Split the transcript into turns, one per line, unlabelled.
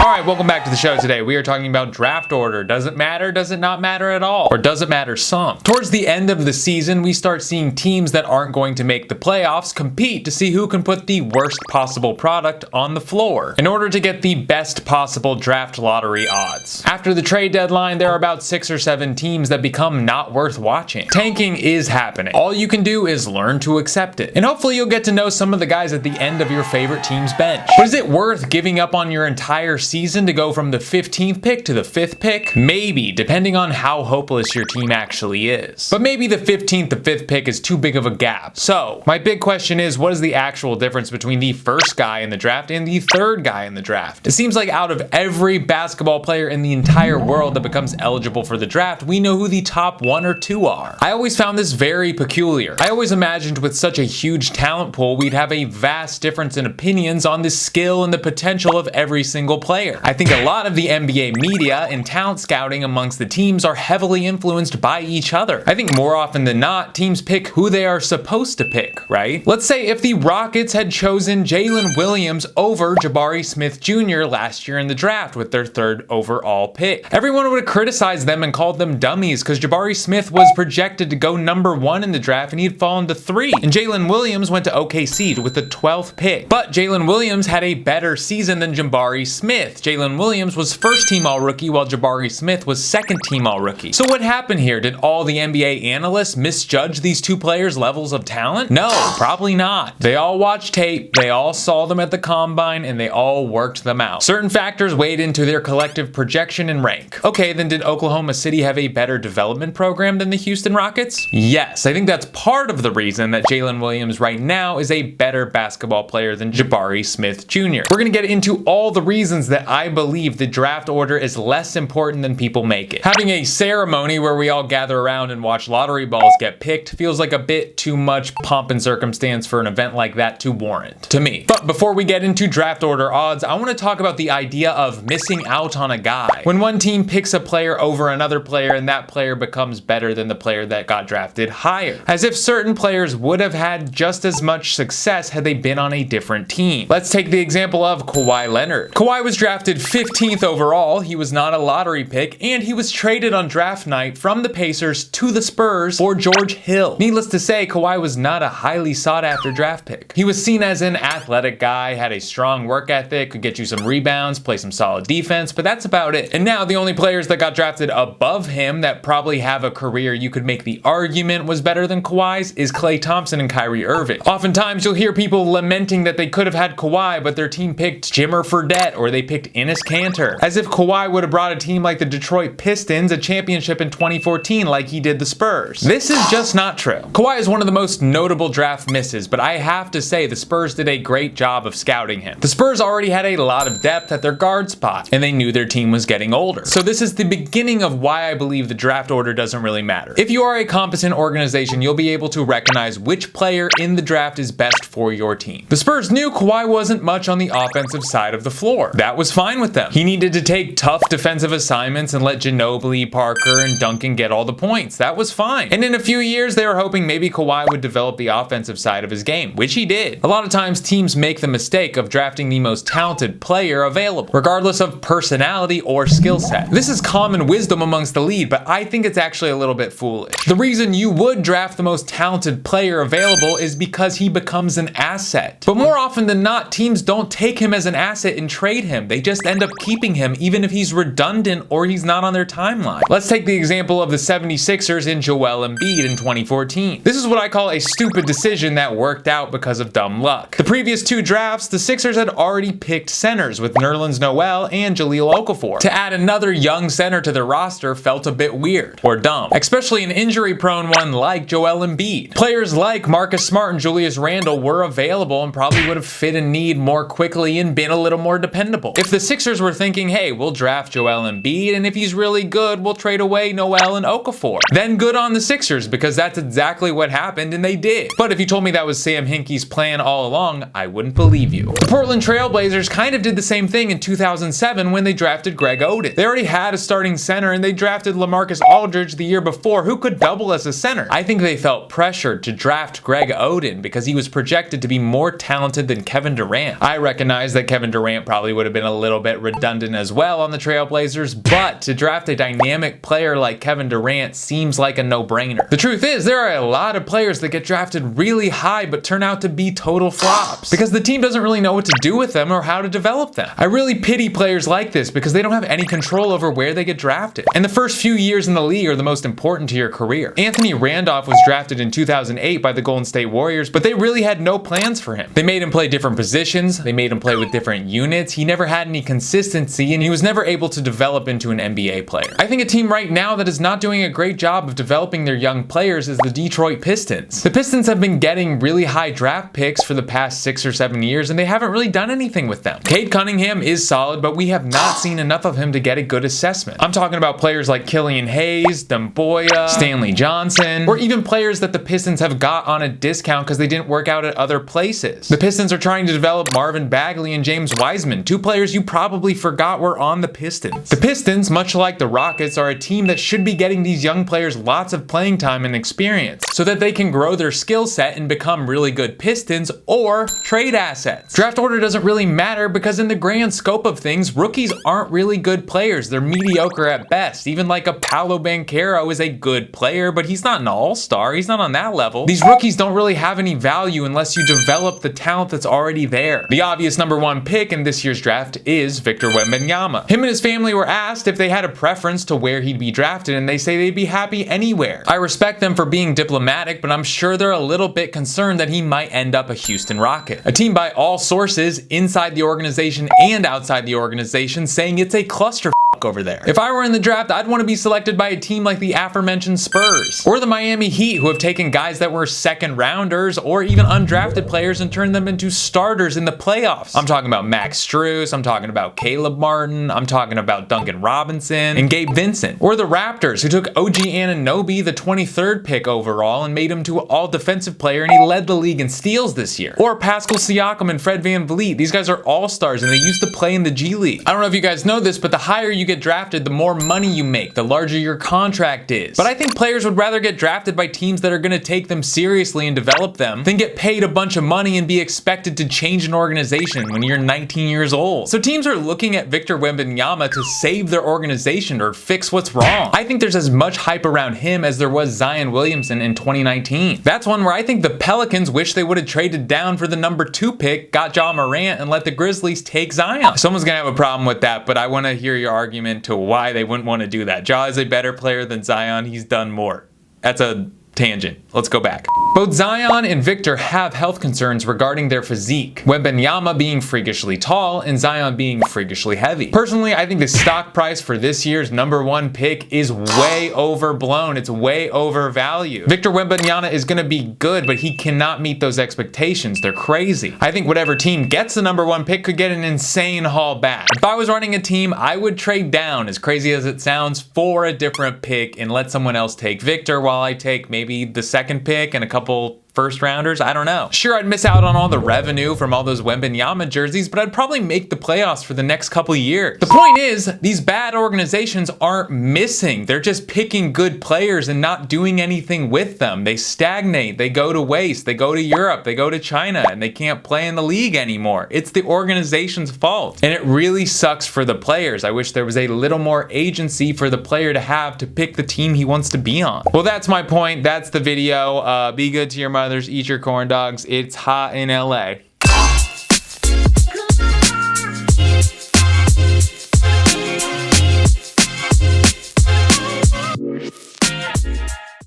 Alright, welcome back to the show today. We are talking about draft order. Does it matter? Does it not matter at all? Or does it matter some? Towards the end of the season, we start seeing teams that aren't going to make the playoffs compete to see who can put the worst possible product on the floor in order to get the best possible draft lottery odds. After the trade deadline, there are about 6 or 7 teams that become not worth watching. Tanking is happening. All you can do is learn to accept it. And hopefully you'll get to know some of the guys at the end of your favorite team's bench. But is it worth giving up on your entire season to go from the 15th pick to the 5th pick? Maybe, depending on how hopeless your team actually is. But maybe the 15th to 5th pick is too big of a gap. So, my big question is, what is the actual difference between the first guy in the draft and the third guy in the draft? It seems like out of every basketball player in the entire world that becomes eligible for the draft, we know who the top 1 or 2 are. I always found this very peculiar. I always imagined with such a huge talent pool, we'd have a vast difference in opinions on the skill and the potential of every single player. I think a lot of the NBA media and talent scouting amongst the teams are heavily influenced by each other. I think more often than not, teams pick who they are supposed to pick, right? Let's say if the Rockets had chosen Jalen Williams over Jabari Smith Jr. last year in the draft with their 3rd overall pick. Everyone would have criticized them and called them dummies because Jabari Smith was projected to go number 1 in the draft and he'd fallen to 3. And Jalen Williams went to OKC with the 12th pick. But Jalen Williams had a better season than Jabari Smith. Jalen Williams was 1st team all-rookie while Jabari Smith was 2nd team all-rookie. So what happened here? Did all the NBA analysts misjudge these 2 players' levels of talent? No, probably not. They all watched tape, they all saw them at the combine, and they all worked them out. Certain factors weighed into their collective projection and rank. Okay, then did Oklahoma City have a better development program than the Houston Rockets? Yes, I think that's part of the reason that Jalen Williams right now is a better basketball player than Jabari Smith Jr. We're gonna get into all the reasons that I believe the draft order is less important than people make it. Having a ceremony where we all gather around and watch lottery balls get picked feels like a bit too much pomp and circumstance for an event like that to warrant, to me. But before we get into draft order odds, I want to talk about the idea of missing out on a guy. When one team picks a player over another player and that player becomes better than the player that got drafted higher. As if certain players would have had just as much success had they been on a different team. Let's take the example of Kawhi Leonard. Kawhi was drafted 15th overall, he was not a lottery pick, and he was traded on draft night from the Pacers to the Spurs for George Hill. Needless to say, Kawhi was not a highly sought after draft pick. He was seen as an athletic guy, had a strong work ethic, could get you some rebounds, play some solid defense, but that's about it. And now the only players that got drafted above him that probably have a career you could make the argument was better than Kawhi's is Klay Thompson and Kyrie Irving. Oftentimes you'll hear people lamenting that they could have had Kawhi, but their team picked Jimmer Fredette or they picked Enes Kanter. As if Kawhi would have brought a team like the Detroit Pistons a championship in 2014 like he did the Spurs. This is just not true. Kawhi is one of the most notable draft misses, but I have to say the Spurs did a great job of scouting him. The Spurs already had a lot of depth at their guard spot, and they knew their team was getting older. So this is the beginning of why I believe the draft order doesn't really matter. If you are a competent organization, you'll be able to recognize which player in the draft is best for your team. The Spurs knew Kawhi wasn't much on the offensive side of the floor. That was fine with them. He needed to take tough defensive assignments and let Ginobili, Parker, and Duncan get all the points. That was fine. And in a few years, they were hoping maybe Kawhi would develop the offensive side of his game, which he did. A lot of times, teams make the mistake of drafting the most talented player available, regardless of personality or skill set. This is common wisdom amongst the league, but I think it's actually a little bit foolish. The reason you would draft the most talented player available is because he becomes an asset. But more often than not, teams don't take him as an asset and trade him. They just end up keeping him even if he's redundant or he's not on their timeline. Let's take the example of the 76ers in Joel Embiid in 2014. This is what I call a stupid decision that worked out because of dumb luck. The previous 2 drafts, the Sixers had already picked centers with Nerlens Noel and Jahlil Okafor. To add another young center to their roster felt a bit weird or dumb, especially an injury-prone one like Joel Embiid. Players like Marcus Smart and Julius Randle were available and probably would have fit a need more quickly and been a little more dependable. If the Sixers were thinking, hey, we'll draft Joel Embiid, and if he's really good, we'll trade away Noel and Okafor, then good on the Sixers, because that's exactly what happened, and they did. But if you told me that was Sam Hinkie's plan all along, I wouldn't believe you. The Portland Trail Blazers kind of did the same thing in 2007 when they drafted Greg Oden. They already had a starting center, and they drafted LaMarcus Aldridge the year before, who could double as a center. I think they felt pressured to draft Greg Oden because he was projected to be more talented than Kevin Durant. I recognize that Kevin Durant probably would have been a a little bit redundant as well on the Trailblazers, but to draft a dynamic player like Kevin Durant seems like a no-brainer. The truth is, there are a lot of players that get drafted really high but turn out to be total flops because the team doesn't really know what to do with them or how to develop them. I really pity players like this because they don't have any control over where they get drafted. And the first few years in the league are the most important to your career. Anthony Randolph was drafted in 2008 by the Golden State Warriors, but they really had no plans for him. They made him play different positions, they made him play with different units, he never had any consistency, and he was never able to develop into an NBA player. I think a team right now that is not doing a great job of developing their young players is the Detroit Pistons. The Pistons have been getting really high draft picks for the past 6 or 7 years, and they haven't really done anything with them. Cade Cunningham is solid, but we have not seen enough of him to get a good assessment. I'm talking about players like Killian Hayes, Demboya, Stanley Johnson, or even players that the Pistons have got on a discount because they didn't work out at other places. The Pistons are trying to develop Marvin Bagley and James Wiseman, two players you probably forgot were on the Pistons. The Pistons, much like the Rockets, are a team that should be getting these young players lots of playing time and experience so that they can grow their skill set and become really good Pistons or trade assets. Draft order doesn't really matter because in the grand scope of things, rookies aren't really good players. They're mediocre at best. Even like a Paolo Banchero is a good player, but he's not an all-star. He's not on that level. These rookies don't really have any value unless you develop the talent that's already there. The obvious #1 pick in this year's draft is Victor Wembanyama. Him and his family were asked if they had a preference to where he'd be drafted, and they say they'd be happy anywhere. I respect them for being diplomatic, but I'm sure they're a little bit concerned that he might end up a Houston Rocket. A team by all sources inside the organization and outside the organization saying it's a cluster over there. If I were in the draft, I'd want to be selected by a team like the aforementioned Spurs or the Miami Heat, who have taken guys that were second rounders or even undrafted players and turned them into starters in the playoffs. I'm talking about Max Strus, I'm talking about Caleb Martin, I'm talking about Duncan Robinson and Gabe Vincent. Or the Raptors, who took OG Anunoby, the 23rd pick overall, and made him to an all-defensive player, and he led the league in steals this year. Or Pascal Siakam and Fred VanVleet. These guys are all-stars and they used to play in the G League. I don't know if you guys know this, but the higher you get drafted, the more money you make, the larger your contract is. But I think players would rather get drafted by teams that are going to take them seriously and develop them than get paid a bunch of money and be expected to change an organization when you're 19 years old. So teams are looking at Victor Wembanyama to save their organization or fix what's wrong. I think there's as much hype around him as there was Zion Williamson in 2019. That's one where I think the Pelicans wish they would have traded down for the #2 pick, got Ja Morant, and let the Grizzlies take Zion. Someone's gonna have a problem with that, but I want to hear your argument to why they wouldn't want to do that. Ja is a better player than Zion. He's done more. That's a tangent. Let's go back. Both Zion and Victor have health concerns regarding their physique, Wembanyama being freakishly tall and Zion being freakishly heavy. Personally, I think the stock price for this year's #1 pick is way overblown. It's way overvalued. Victor Wembanyama is going to be good, but he cannot meet those expectations. They're crazy. I think whatever team gets the #1 pick could get an insane haul back. If I was running a team, I would trade down, as crazy as it sounds, for a different pick and let someone else take Victor while I take maybe the 2nd pick and a couple first rounders. I don't know. Sure, I'd miss out on all the revenue from all those Wembanyama jerseys, but I'd probably make the playoffs for the next couple years. The point is, these bad organizations aren't missing. They're just picking good players and not doing anything with them. They stagnate. They go to waste. They go to Europe. They go to China, and they can't play in the league anymore. It's the organization's fault. And it really sucks for the players. I wish there was a little more agency for the player to have to pick the team he wants to be on. Well, that's my point. That's the video. Be good to your mothers. Eat your corn dogs. It's hot in LA.